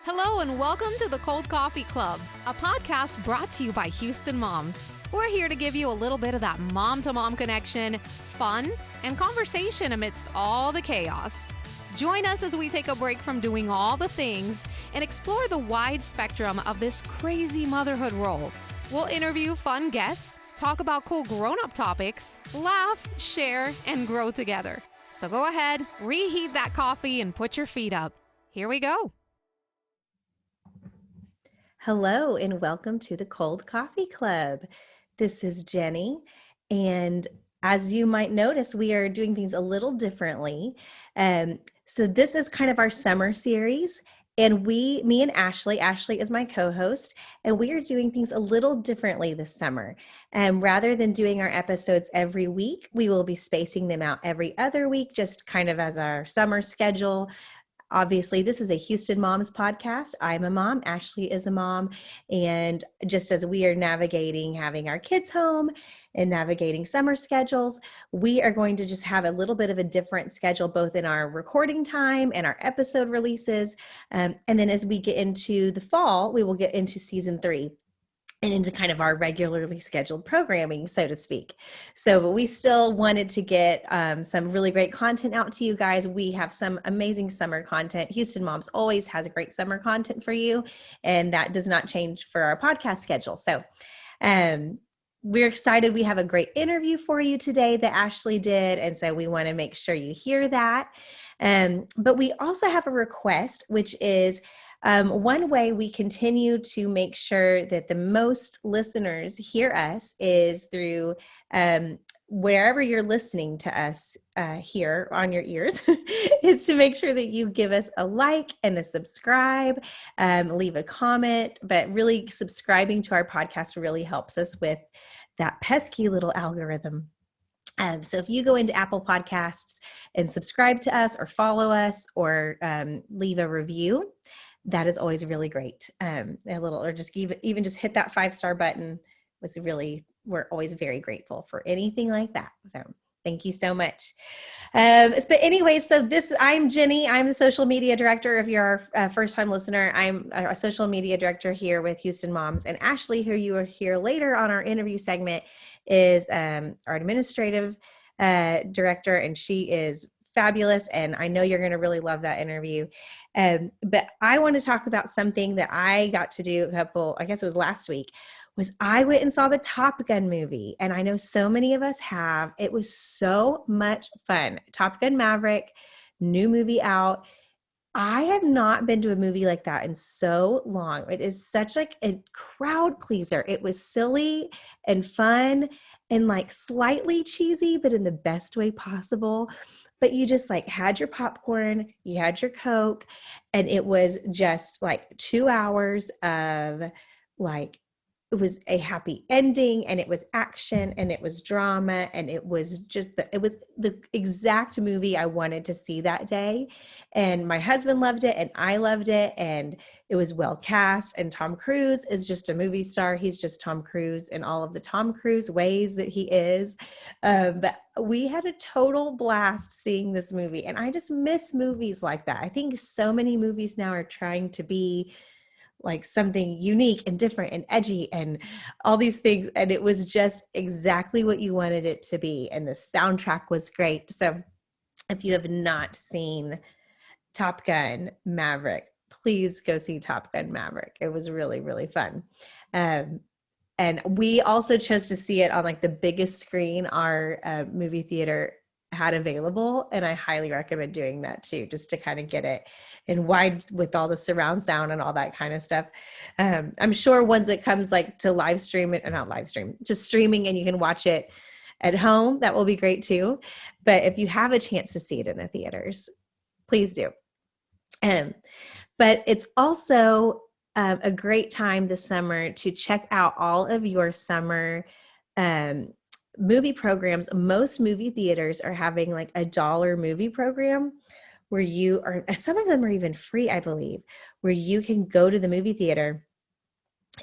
Hello and welcome to the Cold Coffee Club, a podcast brought to you by Houston Moms. We're here to give you a little bit of that mom-to-mom connection, fun, and conversation amidst all the chaos. Join us as we take a break from doing all the things and explore the wide spectrum of this crazy motherhood role. We'll interview fun guests, talk about cool grown-up topics, laugh, share, and grow together. So go ahead, reheat that coffee and put your feet up. Here we go. Hello and welcome to the Cold Coffee Club. This is Jenny, and as you might notice, we are doing things a little differently. So this is kind of our summer series, and me and Ashley is my co-host, and we are doing things a little differently this summer. Rather than doing our episodes every week, we will be spacing them out every other week, just kind of as our summer schedule. Obviously, this is a Houston Moms podcast. I'm a mom. Ashley is a mom. And just as we are navigating having our kids home and navigating summer schedules, we are going to just have a little bit of a different schedule, both in our recording time and our episode releases. And then as we get into the fall, we will get into season 3. And into kind of our regularly scheduled programming, so to speak. So we still wanted to get some really great content out to you guys. We have some amazing summer content. Houston Moms always has great summer content for you, and that does not change for our podcast schedule. So we're excited. We have a great interview for you today that Ashley did, and so we want to make sure you hear that. But we also have a request, which is one way we continue to make sure that the most listeners hear us is through wherever you're listening to us here on your ears, is to make sure that you give us a like and a subscribe, leave a comment, but really subscribing to our podcast really helps us with that pesky little algorithm. So if you go into Apple Podcasts and subscribe to us or follow us or leave a review, that is always really great. Or just even just hit that 5-star button we're always very grateful for anything like that. So thank you so much. But anyway, I'm Jenny. I'm the social media director. If you're a first-time listener, I'm a social media director here with Houston Moms. And Ashley, who you will hear later on our interview segment, is our administrative director, and she is fabulous. And I know you're going to really love that interview. But I want to talk about something that I got to do I guess it was last week, was I went and saw the Top Gun movie. And I know so many of us have. It was so much fun. Top Gun Maverick, new movie out. I have not been to a movie like that in so long. It is such like a crowd pleaser. It was silly and fun and like slightly cheesy, but in the best way possible. But you just like had your popcorn, you had your Coke, and it was just like 2 hours of like, it was a happy ending, and it was action, and it was drama, and it was it was the exact movie I wanted to see that day. And my husband loved it, and I loved it, and it was well cast. And Tom Cruise is just a movie star. He's just Tom Cruise in all of the Tom Cruise ways that he is. But we had a total blast seeing this movie, and I just miss movies like that. I think so many movies now are trying to be like something unique and different and edgy and all these things. And it was just exactly what you wanted it to be. And the soundtrack was great. So if you have not seen Top Gun Maverick, please go see Top Gun Maverick. It was really, really fun. And we also chose to see it on like the biggest screen our movie theater had available. And I highly recommend doing that too, just to kind of get it in wide with all the surround sound and all that kind of stuff. I'm sure once it comes like to live stream it, or not live stream, just streaming, and you can watch it at home, that will be great too. But if you have a chance to see it in the theaters, please do. But it's also a great time this summer to check out all of your summer movie programs. Most movie theaters are having like a $1 movie program where some of them are even free, I believe, where you can go to the movie theater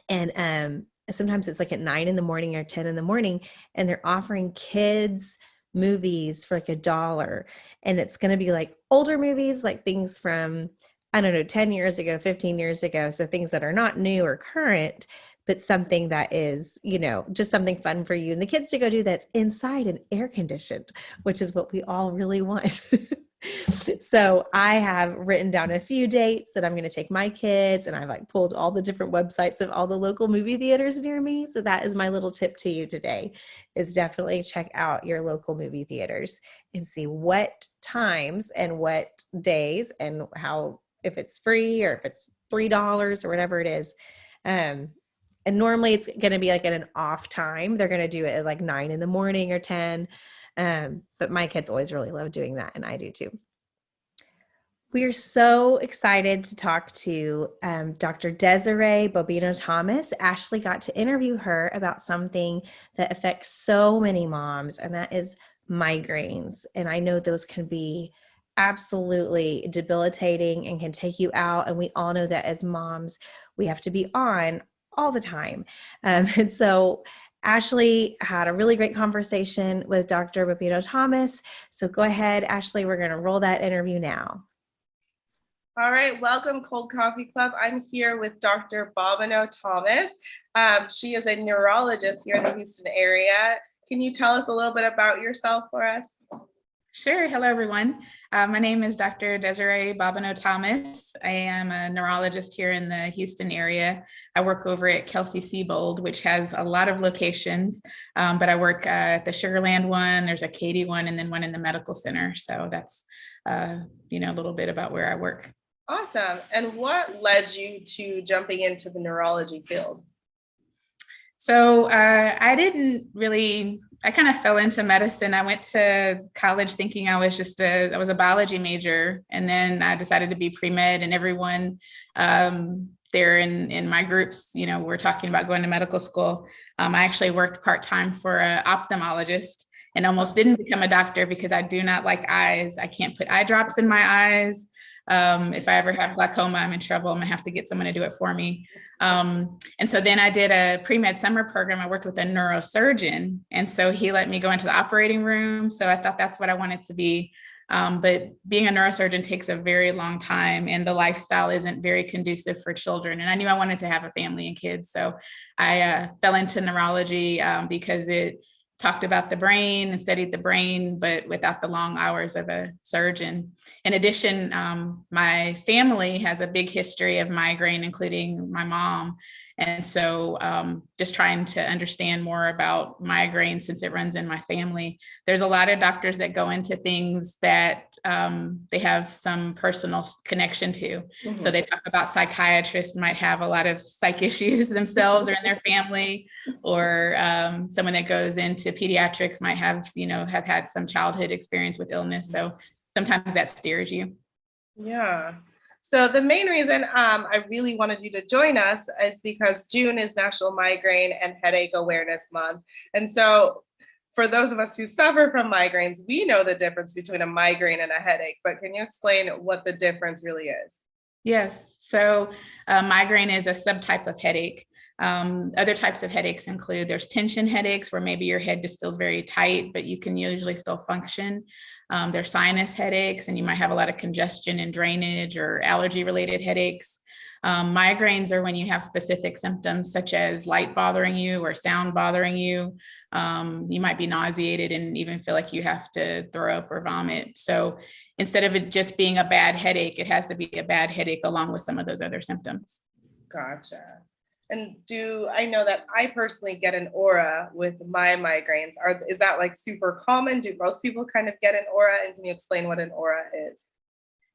and sometimes it's like at 9 in the morning or 10 in the morning, and they're offering kids movies for like $1. And it's going to be like older movies, like things from I don't know, 10 years ago, 15 years ago. So things that are not new or current, but something that is, just something fun for you and the kids to go do that's inside and air conditioned, which is what we all really want. So I have written down a few dates that I'm going to take my kids, and I've like pulled all the different websites of all the local movie theaters near me. So that is my little tip to you today, is definitely check out your local movie theaters and see what times and what days and how, if it's free or if it's $3 or whatever it is. And normally it's going to be like at an off time. They're going to do it at like 9 in the morning or 10. But my kids always really love doing that, and I do too. We are so excited to talk to Dr. Desiree Bobino-Thomas. Ashley got to interview her about something that affects so many moms, and that is migraines. And I know those can be absolutely debilitating and can take you out. And we all know that as moms, we have to be on all the time. And so Ashley had a really great conversation with Dr. Bobino-Thomas. So go ahead, Ashley, we're going to roll that interview now. All right, welcome Cold Coffee Club. I'm here with Dr. Bobino-Thomas. She is a neurologist here in the Houston area. Can you tell us a little bit about yourself for us? Sure. Hello, everyone. My name is Dr. Desiree Bobino-Thomas. I am a neurologist here in the Houston area. I work over at Kelsey-Seybold, which has a lot of locations, but I work at the Sugarland one, there's a Katy one, and then one in the medical center. So that's, a little bit about where I work. Awesome. And what led you to jumping into the neurology field? So I kind of fell into medicine. I went to college thinking I was a biology major, and then I decided to be pre-med, and everyone there in my groups, we're talking about going to medical school. I actually worked part-time for an ophthalmologist and almost didn't become a doctor because I do not like eyes. I can't put eye drops in my eyes. If I ever have glaucoma, I'm in trouble. I'm gonna have to get someone to do it for me. And so then I did a pre-med summer program. I worked with a neurosurgeon. And so he let me go into the operating room. So I thought that's what I wanted to be. But being a neurosurgeon takes a very long time, and the lifestyle isn't very conducive for children. And I knew I wanted to have a family and kids. So I fell into neurology because it talked about the brain and studied the brain, but without the long hours of a surgeon. In addition, my family has a big history of migraine, including my mom. And so just trying to understand more about migraine since it runs in my family. There's a lot of doctors that go into things that they have some personal connection to. Mm-hmm. So they talk about psychiatrists might have a lot of psych issues themselves or in their family, or someone that goes into pediatrics might have had some childhood experience with illness. So sometimes that steers you. Yeah. So the main reason I really wanted you to join us is because June is National Migraine and Headache Awareness Month. And so for those of us who suffer from migraines, we know the difference between a migraine and a headache, but can you explain what the difference really is? Yes. So migraine is a subtype of headache. Other types of headaches include, there's tension headaches where maybe your head just feels very tight, but you can usually still function. There's sinus headaches, and you might have a lot of congestion and drainage or allergy related headaches. Migraines are when you have specific symptoms such as light bothering you or sound bothering you. You might be nauseated and even feel like you have to throw up or vomit. So instead of it just being a bad headache, it has to be a bad headache along with some of those other symptoms. Gotcha. And I know that I personally get an aura with my migraines. Is that like super common? Do most people kind of get an aura? And can you explain what an aura is?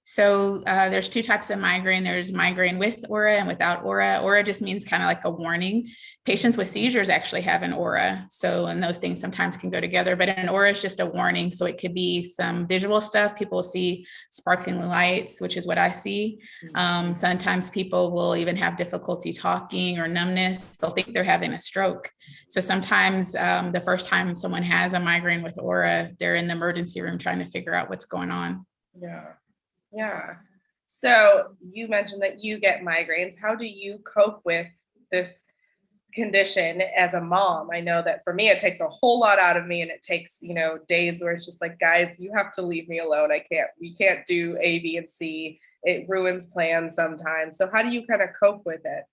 So there's two types of migraine. There's migraine with aura and without aura. Aura just means kind of like a warning. Patients with seizures actually have an aura. So, and those things sometimes can go together, but an aura is just a warning. So it could be some visual stuff. People see sparkling lights, which is what I see. Sometimes people will even have difficulty talking or numbness. They'll think they're having a stroke. So sometimes the first time someone has a migraine with aura, they're in the emergency room trying to figure out what's going on. Yeah. Yeah. So you mentioned that you get migraines. How do you cope with this condition as a mom? I know that for me, it takes a whole lot out of me, and it takes, days where it's just like, guys, you have to leave me alone. We can't do A, B, and C it ruins plans sometimes. So how do you kind of cope with it?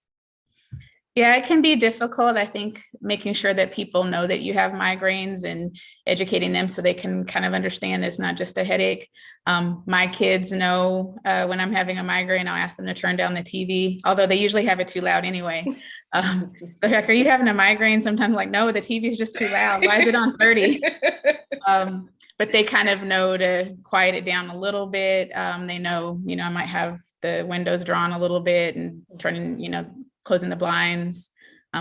Yeah, it can be difficult. I think making sure that people know that you have migraines and educating them so they can kind of understand it's not just a headache. My kids know when I'm having a migraine, I'll ask them to turn down the TV, although they usually have it too loud anyway. They're like, are you having a migraine? Sometimes like, no, the TV is just too loud. Why is it on 30? But they kind of know to quiet it down a little bit. They know, I might have the windows drawn a little bit and turning, closing the blinds,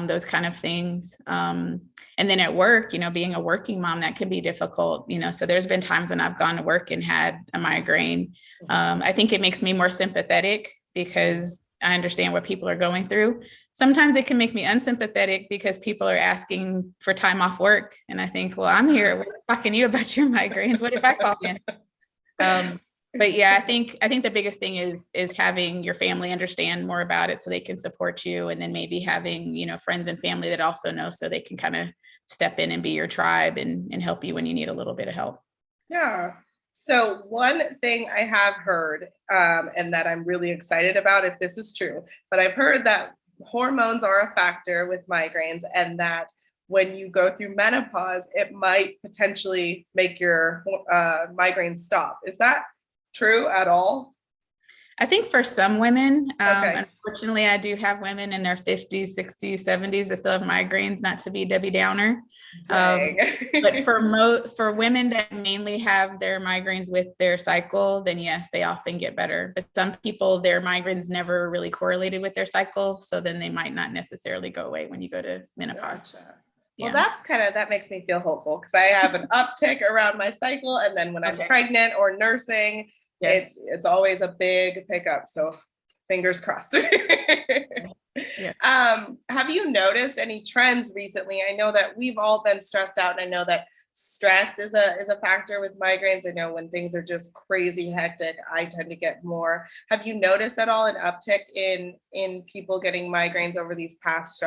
those kind of things. And then at work, being a working mom, that can be difficult, so there's been times when I've gone to work and had a migraine. I think it makes me more sympathetic because I understand what people are going through. Sometimes it can make me unsympathetic because people are asking for time off work. And I think, well, I'm here, we're talking to you about your migraines. What if I call in? But yeah, I think the biggest thing is having your family understand more about it so they can support you. And then maybe having, friends and family that also know so they can kind of step in and be your tribe and help you when you need a little bit of help. Yeah. So one thing I have heard, and that I'm really excited about if this is true, but I've heard that hormones are a factor with migraines and that when you go through menopause, it might potentially make your migraine stop. Is that true at all? I think for some women, Okay. Unfortunately, I do have women in their 50s, 60s, 70s that still have migraines, not to be Debbie Downer. But for women that mainly have their migraines with their cycle, then yes, they often get better. But some people, their migraines never really correlated with their cycle. So then they might not necessarily go away when you go to menopause. Gotcha. Yeah. Well, that makes me feel hopeful because I have an uptick around my cycle. And then when I'm pregnant or nursing, yes, it's always a big pickup. So fingers crossed. Yeah. Have you noticed any trends recently? I know that we've all been stressed out, and I know that stress is a factor with migraines. I know when things are just crazy hectic, I tend to get more. Have you noticed at all an uptick in people getting migraines over these past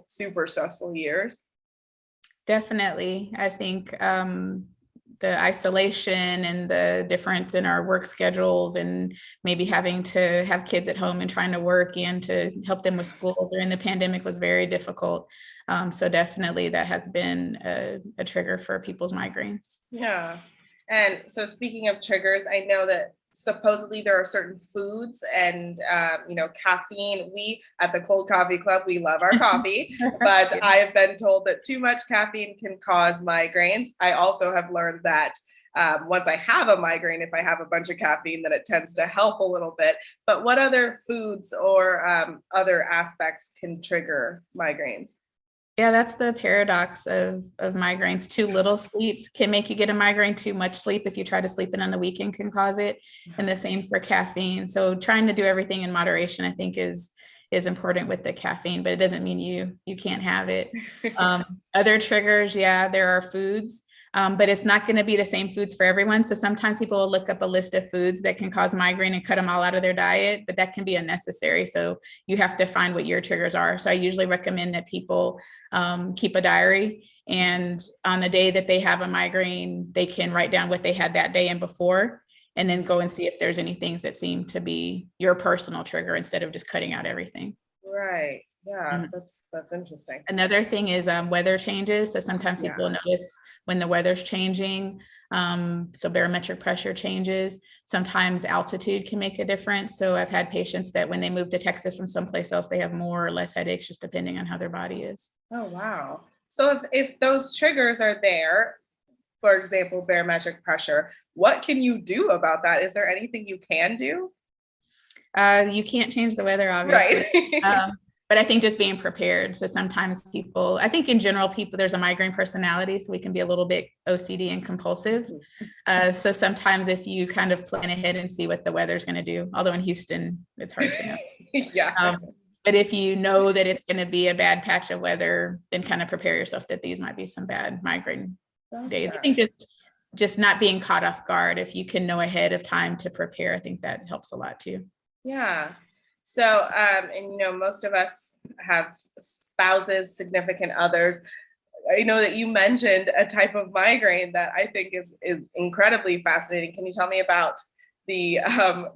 super stressful years? Definitely. I think the isolation and the difference in our work schedules and maybe having to have kids at home and trying to work and to help them with school during the pandemic was very difficult. So definitely that has been a trigger for people's migraines. Yeah. And so speaking of triggers, I know that supposedly there are certain foods and, caffeine. We at the Cold Coffee Club, we love our coffee, but I've been told that too much caffeine can cause migraines. I also have learned that once I have a migraine, if I have a bunch of caffeine, then it tends to help a little bit. But what other foods or other aspects can trigger migraines? Yeah, that's the paradox of migraines. Too little sleep can make you get a migraine. Too much sleep, if you try to sleep in on the weekend, can cause it. And the same for caffeine. So trying to do everything in moderation, I think, is important with the caffeine, but it doesn't mean you can't have it. Other triggers, yeah, there are foods, but it's not going to be the same foods for everyone. So sometimes people will look up a list of foods that can cause migraine and cut them all out of their diet, but that can be unnecessary. So you have to find what your triggers are. So I usually recommend that people keep a diary, and on the day that they have a migraine, they can write down what they had that day and before, and then go and see if there's any things that seem to be your personal trigger instead of just cutting out everything. Right. Yeah, that's interesting. Another thing is weather changes. So sometimes people notice when the weather's changing. So barometric pressure changes. Sometimes altitude can make a difference. So I've had patients that when they move to Texas from someplace else, they have more or less headaches, just depending on how their body is. Oh, wow. So if those triggers are there, for example, barometric pressure, what can you do about that? Is there anything you can do? You can't change the weather, obviously. Right. But I think just being prepared. So sometimes people, I think in general, there's a migraine personality, so we can be a little bit OCD and compulsive. So sometimes if you kind of plan ahead and see what the weather's going to do, although in Houston, it's hard to know. Yeah. But if you know that it's going to be a bad patch of weather, then kind of prepare yourself that these might be some bad migraine days. I think just not being caught off guard. If you can know ahead of time to prepare, I think that helps a lot too. Yeah. So, and most of us have spouses, significant others. I know that you mentioned a type of migraine that I think is incredibly fascinating. Can you tell me about the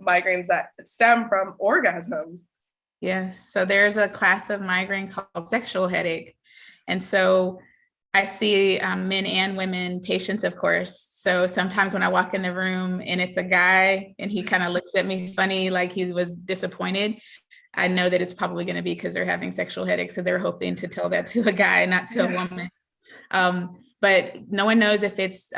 migraines that stem from orgasms. Yes. So there's a class of migraine called sexual headache. And so I see men and women patients, of course. So sometimes when I walk in the room and it's a guy and he kind of looks at me funny, like he was disappointed, I know that it's probably going to be because they're having sexual headaches, because they're hoping to tell that to a guy, not to a woman. But no one knows if it's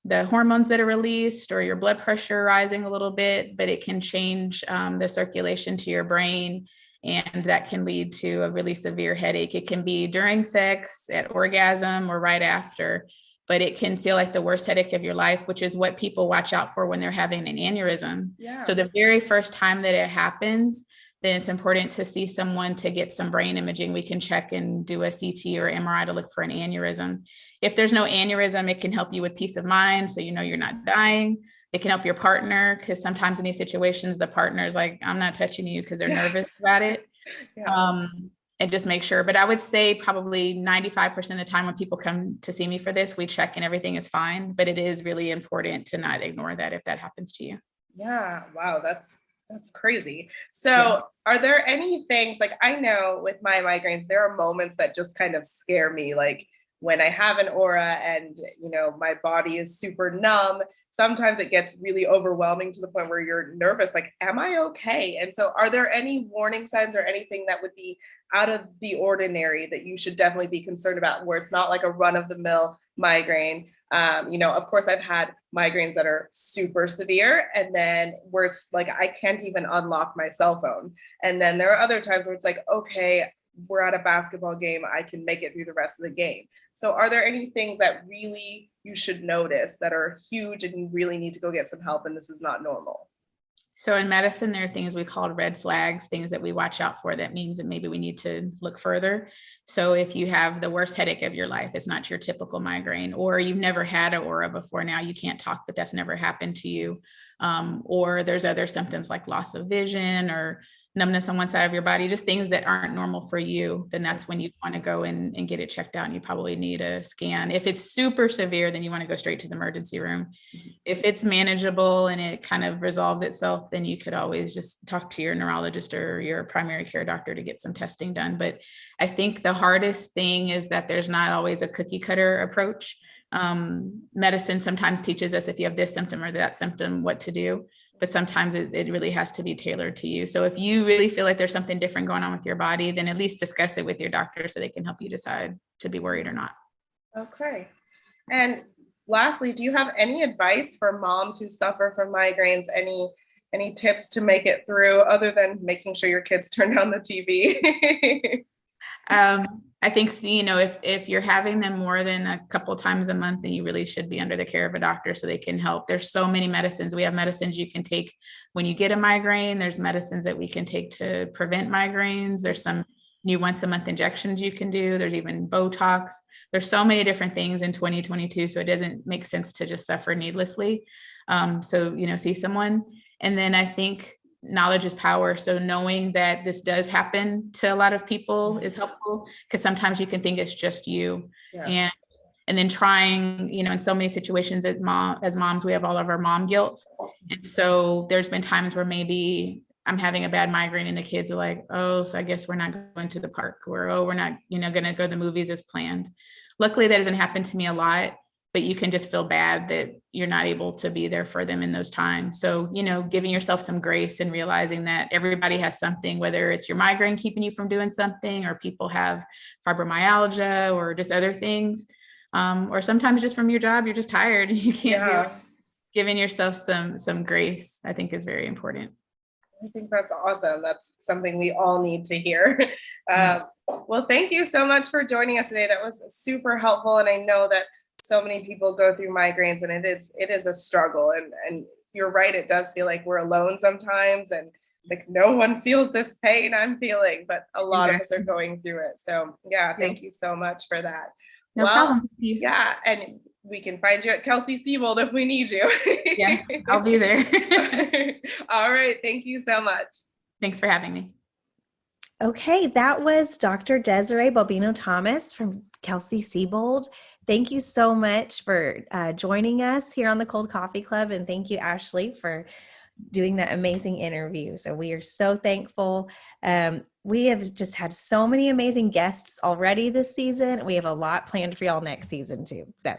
the hormones that are released or your blood pressure rising a little bit, but it can change the circulation to your brain. And that can lead to a really severe headache. It can be during sex, at orgasm, or right after, but it can feel like the worst headache of your life, which is what people watch out for when they're having an aneurysm. Yeah. So the very first time that it happens, then it's important to see someone to get some brain imaging. We can check and do a CT or MRI to look for an aneurysm. If there's no aneurysm, it can help you with peace of mind, so you know you're not dying. It can help your partner, because sometimes in these situations, the partner's like, I'm not touching you, because they're nervous about it. And just make sure. But I would say probably 95% of the time when people come to see me for this, we check and everything is fine. But it is really important to not ignore that if that happens to you. Yeah. Wow. That's crazy. So are there any things, like, I know with my migraines, there are moments that just kind of scare me, like when I have an aura and, you know, my body is super numb. Sometimes it gets really overwhelming to the point where you're nervous, like, am I okay? And so are there any warning signs or anything that would be out of the ordinary that you should definitely be concerned about, where it's not like a run-of-the-mill migraine? You know, of course, I've had migraines that are super severe, and then where it's like, I can't even unlock my cell phone. And then there are other times where it's like, okay, we're at a basketball game, I can make it through the rest of the game. So are there any things that really you should notice that are huge and you really need to go get some help and this is not normal? So in medicine, there are things we call red flags, things that we watch out for. That means that maybe we need to look further. So if you have the worst headache of your life, it's not your typical migraine, or you've never had an aura before, now you can't talk, but that's never happened to you. Or there's other symptoms like loss of vision or numbness on one side of your body, just things that aren't normal for you, then that's when you want to go and get it checked out. And you probably need a scan. If it's super severe, then you want to go straight to the emergency room. If it's manageable and it kind of resolves itself, then you could always just talk to your neurologist or your primary care doctor to get some testing done. But I think the hardest thing is that there's not always a cookie cutter approach. Medicine sometimes teaches us if you have this symptom or that symptom, what to do. But sometimes it really has to be tailored to you. So if you really feel like there's something different going on with your body, then at least discuss it with your doctor so they can help you decide to be worried or not. Okay. And lastly, do you have any advice for moms who suffer from migraines? Any tips to make it through, other than making sure your kids turn down the TV? I think, if you're having them more than a couple times a month, then you really should be under the care of a doctor so they can help. There's so many medicines. We have medicines you can take when you get a migraine. There's medicines that we can take to prevent migraines. There's some new once a month injections you can do. There's even Botox. There's so many different things in 2022. So it doesn't make sense to just suffer needlessly. See someone. And then I think knowledge is power. So knowing that this does happen to a lot of people is helpful, because sometimes you can think it's just you. And then trying, in so many situations as moms, we have all of our mom guilt. And so there's been times where maybe I'm having a bad migraine and the kids are like, oh, so I guess we're not going to the park, or, oh, we're not, going to go to the movies as planned. Luckily, that doesn't happen to me a lot, but you can just feel bad that you're not able to be there for them in those times. So, giving yourself some grace and realizing that everybody has something, whether it's your migraine keeping you from doing something, or people have fibromyalgia or just other things. Or sometimes just from your job, you're just tired and you can't do it. Giving yourself some grace, I think, is very important. I think that's awesome. That's something we all need to hear. Well, thank you so much for joining us today. That was super helpful. And I know that so many people go through migraines, and it is a struggle. And you're right, it does feel like we're alone sometimes, and like no one feels this pain I'm feeling, but a lot of us are going through it. So thank you so much for that. No problem. Yeah, and we can find you at Kelsey-Seybold if we need you. Yes, I'll be there. All right, thank you so much. Thanks for having me. Okay, that was Dr. Desiree Bobino-Thomas from Kelsey-Seybold. Thank you so much for joining us here on the Cold Coffee Club. And thank you, Ashley, for doing that amazing interview. So we are so thankful. We have just had so many amazing guests already this season. We have a lot planned for y'all next season too. So,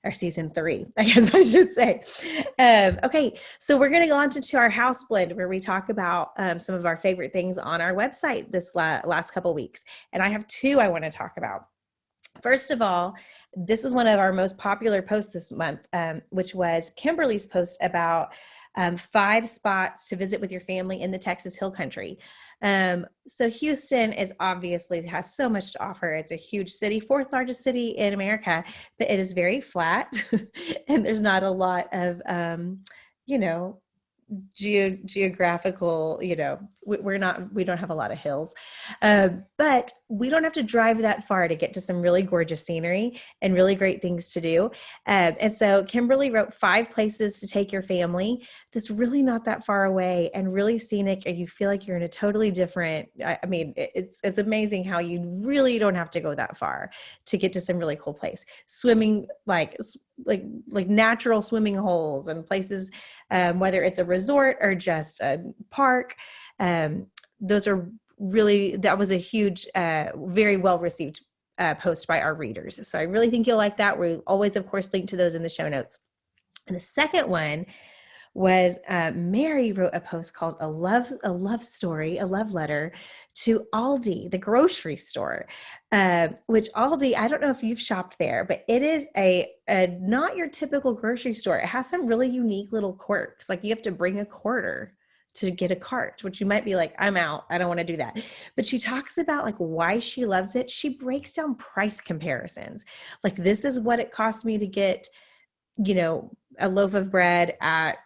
or season 3, I guess I should say. Okay, so we're going to go on to our house blend where we talk about some of our favorite things on our website this last couple weeks. And I have 2 I want to talk about. First of all, this is one of our most popular posts this month, which was Kimberly's post about 5 spots to visit with your family in the Texas Hill Country. So Houston has so much to offer. It's a huge city, 4th largest city in America, but it is very flat and there's not a lot of, geographical, we don't have a lot of hills, but we don't have to drive that far to get to some really gorgeous scenery and really great things to do. And so Kimberly wrote 5 places to take your family that's really not that far away and really scenic, and you feel like you're in a totally different, it's amazing how you really don't have to go that far to get to some really cool place. Swimming, like natural swimming holes and places, whether it's a resort or just a park. That was a huge, very well-received post by our readers. So I really think you'll like that. We always, of course, link to those in the show notes. And the second one was Mary wrote a post called a love letter to Aldi, the grocery store, which Aldi, I don't know if you've shopped there, but it is a not your typical grocery store. It has some really unique little quirks. Like you have to bring a quarter to get a cart, which you might be like, I'm out. I don't want to do that. But she talks about like why she loves it. She breaks down price comparisons. Like this is what it cost me to get, a loaf of bread at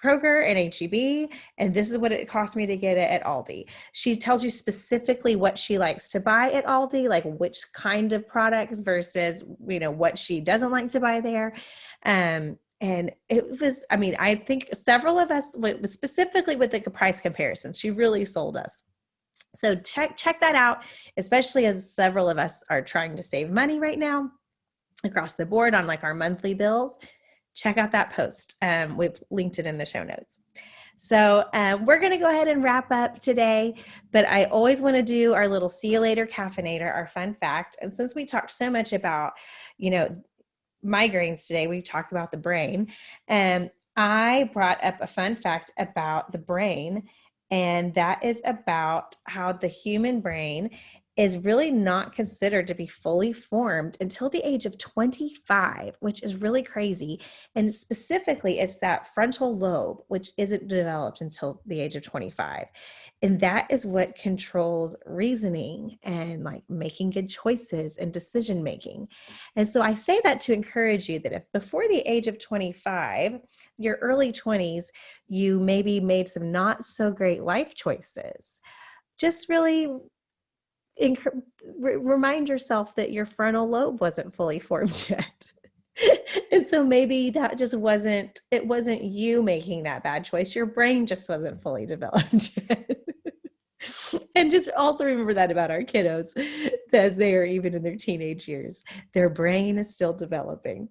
Kroger and HEB, and this is what it cost me to get it at Aldi. She tells you specifically what she likes to buy at Aldi, like which kind of products versus, what she doesn't like to buy there. And it was, I think several of us, specifically with the price comparison, she really sold us. So check that out, especially as several of us are trying to save money right now across the board on like our monthly bills. Check out that post. We've linked it in the show notes. So we're going to go ahead and wrap up today, but I always want to do our little see you later caffeinator, our fun fact. And since we talked so much about, migraines today, we talked about the brain, and I brought up a fun fact about the brain, and that is about how the human brain is really not considered to be fully formed until the age of 25, which is really crazy. And specifically, it's that frontal lobe, which isn't developed until the age of 25. And that is what controls reasoning and like making good choices and decision making. And so I say that to encourage you that if before the age of 25, your early 20s, you maybe made some not so great life choices, just really remind yourself that your frontal lobe wasn't fully formed yet. And so maybe that just wasn't you making that bad choice. Your brain just wasn't fully developed yet. And just also remember that about our kiddos, as they are even in their teenage years, their brain is still developing.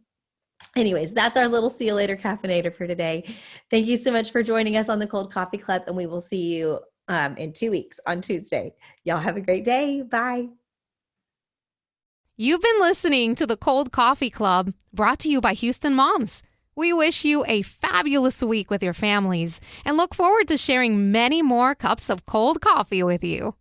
Anyways, that's our little see you later caffeinator for today. Thank you so much for joining us on the Cold Coffee Club, and we will see you in 2 weeks on Tuesday. Y'all have a great day. Bye. You've been listening to the Cold Coffee Club, brought to you by Houston Moms. We wish you a fabulous week with your families and look forward to sharing many more cups of cold coffee with you.